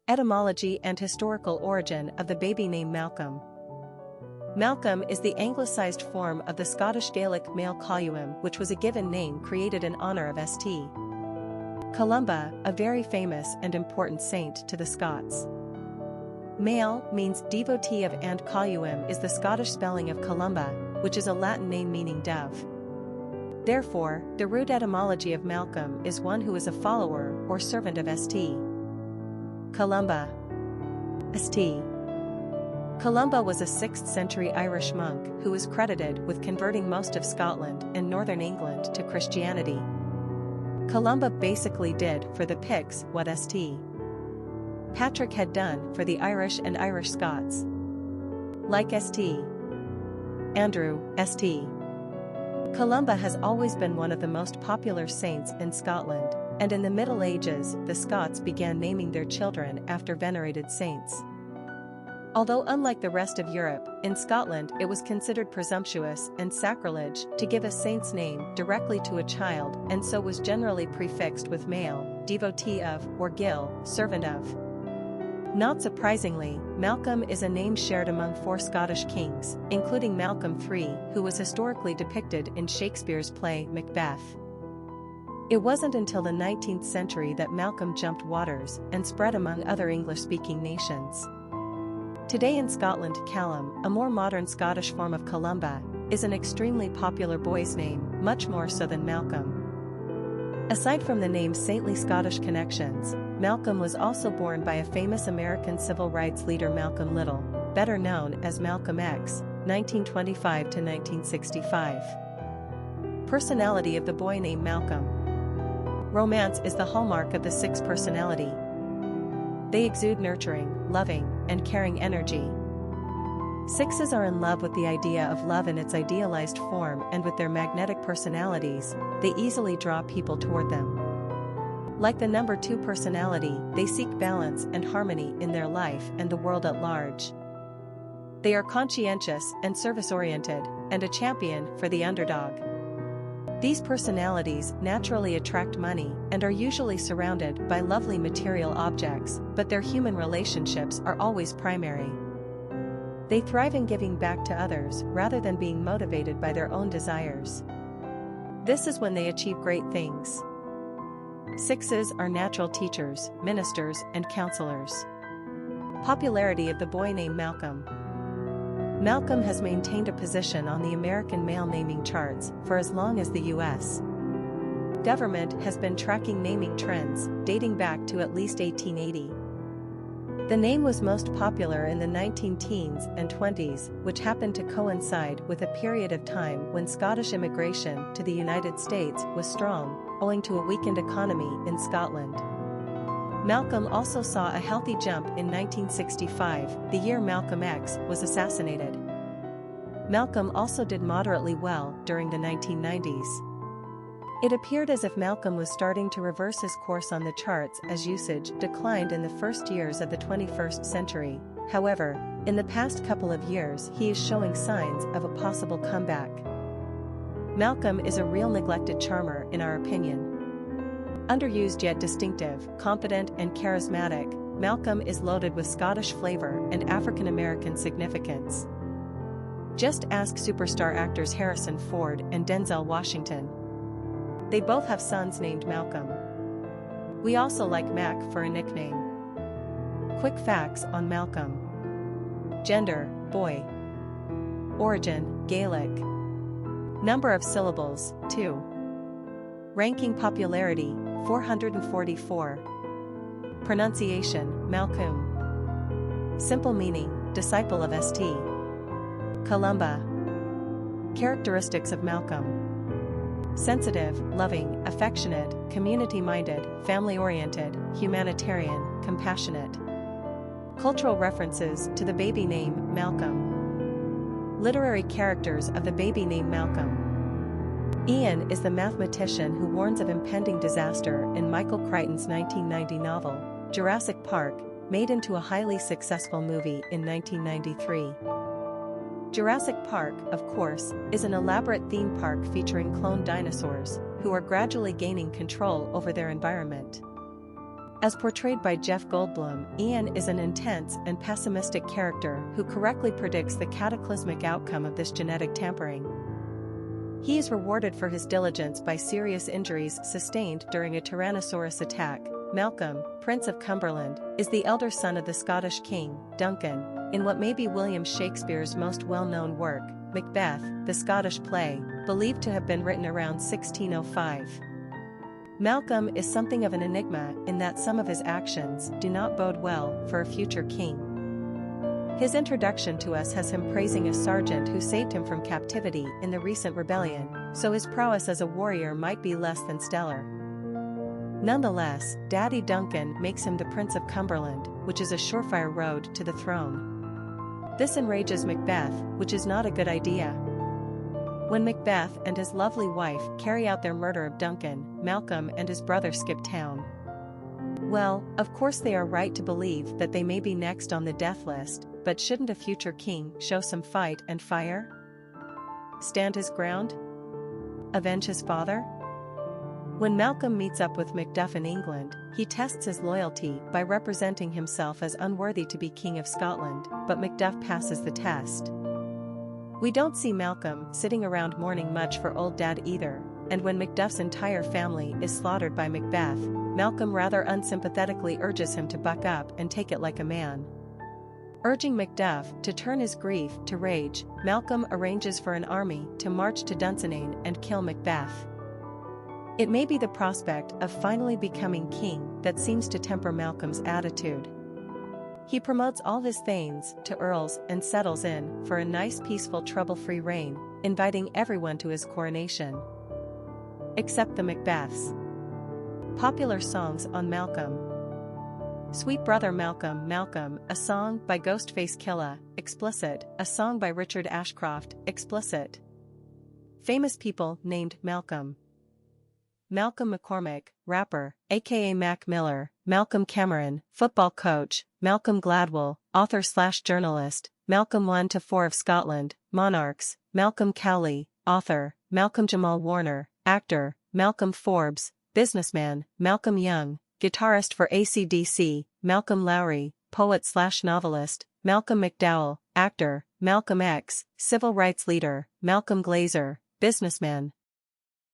Etymology and historical origin of the baby name Malcolm. Malcolm is the anglicized form of the Scottish-Gaelic Máel Coluim, which was a given name created in honor of St. Columba, a very famous and important saint to the Scots. Máel means devotee of, and Coluim is the Scottish spelling of Columba, which is a Latin name meaning dove. Therefore, the root etymology of Malcolm is one who is a follower or servant of St. Columba. St. Columba was a 6th century Irish monk who is credited with converting most of Scotland and northern England to Christianity. Columba basically did for the Picts what St. Patrick had done for the Irish and Irish Scots. Like St. Andrew, St. Columba has always been one of the most popular saints in Scotland, and in the Middle Ages the Scots began naming their children after venerated saints. Although unlike the rest of Europe, in Scotland it was considered presumptuous and sacrilege to give a saint's name directly to a child, and so was generally prefixed with Máel, devotee of, or gille, servant of. Not surprisingly, Malcolm is a name shared among 4 Scottish kings, including Malcolm III, who was historically depicted in Shakespeare's play Macbeth. It wasn't until the 19th century that Malcolm jumped waters and spread among other English-speaking nations. Today in Scotland, Callum, a more modern Scottish form of Columba, is an extremely popular boy's name, much more so than Malcolm. Aside from the name's saintly Scottish connections, Malcolm was also borne by a famous American civil rights leader Malcolm Little, better known as Malcolm X, 1925 to 1965. Personality of the boy named Malcolm. Romance is the hallmark of the Six personality. They exude nurturing, loving, and caring energy. Sixes are in love with the idea of love in its idealized form, and with their magnetic personalities, they easily draw people toward them. Like the number 2 personality, they seek balance and harmony in their life and the world at large. They are conscientious and service-oriented, and a champion for the underdog. These personalities naturally attract money and are usually surrounded by lovely material objects, but their human relationships are always primary. They thrive in giving back to others rather than being motivated by their own desires. This is when they achieve great things. Sixes are natural teachers, ministers, and counselors. Popularity of the boy named Malcolm. Malcolm has maintained a position on the American male naming charts for as long as the U.S. government has been tracking naming trends, dating back to at least 1880. The name was most popular in the 19-teens and 20s, which happened to coincide with a period of time when Scottish immigration to the United States was strong, owing to a weakened economy in Scotland. Malcolm also saw a healthy jump in 1965, the year Malcolm X was assassinated. Malcolm also did moderately well during the 1990s. It appeared as if Malcolm was starting to reverse his course on the charts as usage declined in the first years of the 21st century. However, in the past couple of years he is showing signs of a possible comeback. Malcolm is a real neglected charmer in our opinion. Underused yet distinctive, confident and charismatic, Malcolm is loaded with Scottish flavor and African American significance. Just ask superstar actors Harrison Ford and Denzel Washington. They both have sons named Malcolm. We also like Mac for a nickname. Quick facts on Malcolm. Gender, boy. Origin, Gaelic. Number of syllables, 2. Ranking popularity, 444. Pronunciation, Malcolm. Simple meaning, disciple of St. Columba. Characteristics of Malcolm. Sensitive, loving, affectionate, community-minded, family-oriented, humanitarian, compassionate. Cultural references to the baby name Malcolm. Literary characters of the baby name Malcolm. Ian is the mathematician who warns of impending disaster in Michael Crichton's 1990 novel, Jurassic Park, made into a highly successful movie in 1993. Jurassic Park, of course, is an elaborate theme park featuring cloned dinosaurs, who are gradually gaining control over their environment. As portrayed by Jeff Goldblum, Ian is an intense and pessimistic character who correctly predicts the cataclysmic outcome of this genetic tampering. He is rewarded for his diligence by serious injuries sustained during a Tyrannosaurus attack. Malcolm, Prince of Cumberland, is the elder son of the Scottish king, Duncan, in what may be William Shakespeare's most well-known work, Macbeth, the Scottish play, believed to have been written around 1605. Malcolm is something of an enigma in that some of his actions do not bode well for a future king. His introduction to us has him praising a sergeant who saved him from captivity in the recent rebellion, so his prowess as a warrior might be less than stellar. Nonetheless, Daddy Duncan makes him the Prince of Cumberland, which is a surefire road to the throne. This enrages Macbeth, which is not a good idea. When Macbeth and his lovely wife carry out their murder of Duncan, Malcolm and his brother skip town. Well, of course they are right to believe that they may be next on the death list, but shouldn't a future king show some fight and fire? Stand his ground? Avenge his father? When Malcolm meets up with Macduff in England, he tests his loyalty by representing himself as unworthy to be King of Scotland, but Macduff passes the test. We don't see Malcolm sitting around mourning much for old Dad either, and when Macduff's entire family is slaughtered by Macbeth, Malcolm rather unsympathetically urges him to buck up and take it like a man. Urging Macduff to turn his grief to rage, Malcolm arranges for an army to march to Dunsinane and kill Macbeth. It may be the prospect of finally becoming king that seems to temper Malcolm's attitude. He promotes all his thanes to earls and settles in for a nice peaceful trouble-free reign, inviting everyone to his coronation. Except the Macbeths. Popular songs on Malcolm. Sweet Brother Malcolm, Malcolm, a song by Ghostface Killah, explicit, a song by Richard Ashcroft, explicit. Famous people named Malcolm. Malcolm McCormick, rapper, aka Mac Miller, Malcolm Cameron, football coach, Malcolm Gladwell, author/journalist, Malcolm I to IV of Scotland, Monarchs, Malcolm Cowley, author, Malcolm Jamal Warner, actor, Malcolm Forbes, businessman, Malcolm Young, guitarist for AC/DC, Malcolm Lowry, poet/novelist, Malcolm McDowell, actor, Malcolm X, civil rights leader, Malcolm Glazer, businessman,